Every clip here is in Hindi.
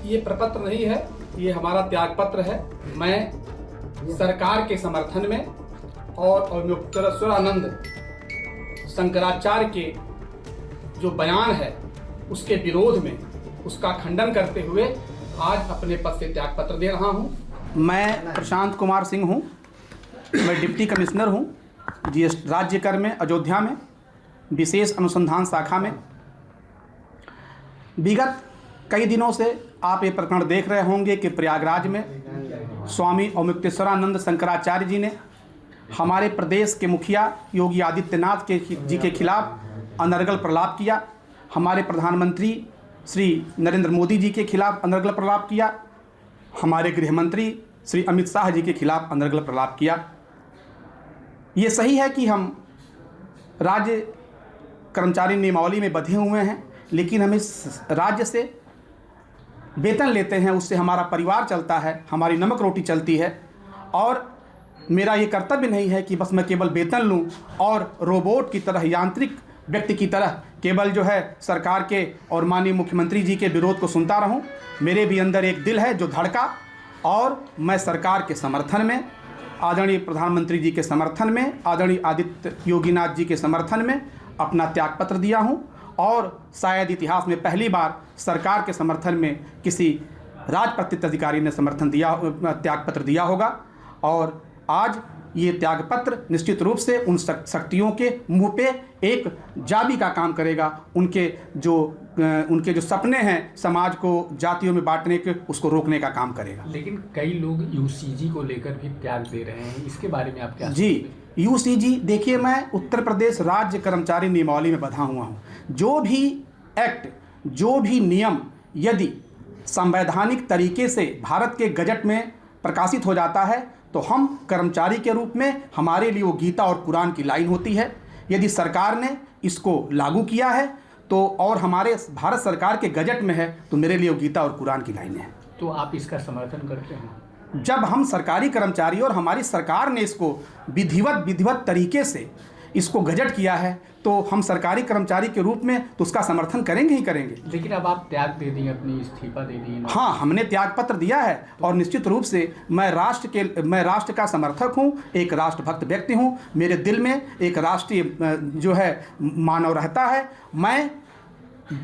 ये प्रपत्र नहीं है, ये हमारा त्याग पत्र है। मैं सरकार के समर्थन में और अवमुक्तेश्वरानंद शंकराचार्य के जो बयान है उसके विरोध में, उसका खंडन करते हुए आज अपने पद से त्याग पत्र दे रहा हूं। मैं प्रशांत कुमार सिंह हूं, मैं डिप्टी कमिश्नर हूं राज्य कर में अयोध्या में विशेष अनुसंधान शाखा में। विगत कई दिनों से आप ये प्रकरण देख रहे होंगे कि प्रयागराज में स्वामी अवमुक्तेश्वरानंद शंकराचार्य जी ने हमारे प्रदेश के मुखिया योगी आदित्यनाथ जी के खिलाफ अनर्गल प्रलाप किया, हमारे प्रधानमंत्री श्री नरेंद्र मोदी जी के खिलाफ अनर्गल प्रलाप किया, हमारे गृह मंत्री श्री अमित शाह जी के खिलाफ अनर्गल प्रलाप किया। ये सही है कि हम राज्य कर्मचारी नियमावली में बंधे हुए हैं, लेकिन हम इस राज्य से वेतन लेते हैं, उससे हमारा परिवार चलता है, हमारी नमक रोटी चलती है। और मेरा ये कर्तव्य नहीं है कि बस मैं केवल वेतन लूं और रोबोट की तरह, यांत्रिक व्यक्ति की तरह केवल जो है सरकार के और माननीय मुख्यमंत्री जी के विरोध को सुनता रहूं। मेरे भी अंदर एक दिल है जो धड़का, और मैं सरकार के समर्थन में, आदरणीय प्रधानमंत्री जी के समर्थन में, आदरणीय आदित्य योगीनाथ जी के समर्थन में अपना त्यागपत्र दिया हूं। और शायद इतिहास में पहली बार सरकार के समर्थन में किसी राजपत्रित अधिकारी ने त्यागपत्र दिया होगा। और आज ये त्यागपत्र निश्चित रूप से उन शक्तियों के मुंह पे एक जाबी का काम करेगा। उनके जो सपने हैं समाज को जातियों में बांटने के, उसको रोकने का काम करेगा। लेकिन कई लोग यूसीजी को लेकर भी त्याग दे रहे हैं, इसके बारे में आप क्या? जी, यूसीजी देखिए, मैं उत्तर प्रदेश राज्य कर्मचारी नियमावली में बंधा हुआ हूँ। जो भी एक्ट, जो भी नियम यदि संवैधानिक तरीके से भारत के गजट में प्रकाशित हो जाता है तो हम कर्मचारी के रूप में, हमारे लिए वो गीता और कुरान की लाइन होती है। यदि सरकार ने इसको लागू किया है तो, और हमारे भारत सरकार के गजट में है, तो मेरे लिए वो गीता और कुरान की लाइन है। तो आप इसका समर्थन करते हैं? जब हम सरकारी कर्मचारी और हमारी सरकार ने इसको विधिवत तरीके से इसको गजट किया है तो हम सरकारी कर्मचारी के रूप में तो उसका समर्थन करेंगे ही करेंगे। लेकिन अब आप त्याग दे दिए, अपनी इस्तीफा दे दिए। हाँ, हमने त्याग पत्र दिया है और निश्चित रूप से मैं राष्ट्र का समर्थक हूँ, एक राष्ट्रभक्त व्यक्ति हूँ। मेरे दिल में एक राष्ट्रीय जो है मानव रहता है। मैं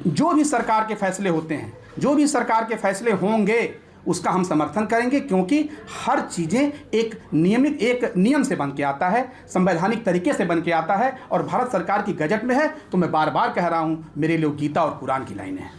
जो भी सरकार के फैसले होते हैं, जो भी सरकार के फैसले होंगे, उसका हम समर्थन करेंगे, क्योंकि हर चीज़ें एक नियम से बन के आता है, संवैधानिक तरीके से बन के आता है। और भारत सरकार की गजट में है, तो मैं बार बार कह रहा हूँ, मेरे लिए गीता और कुरान की लाइन है।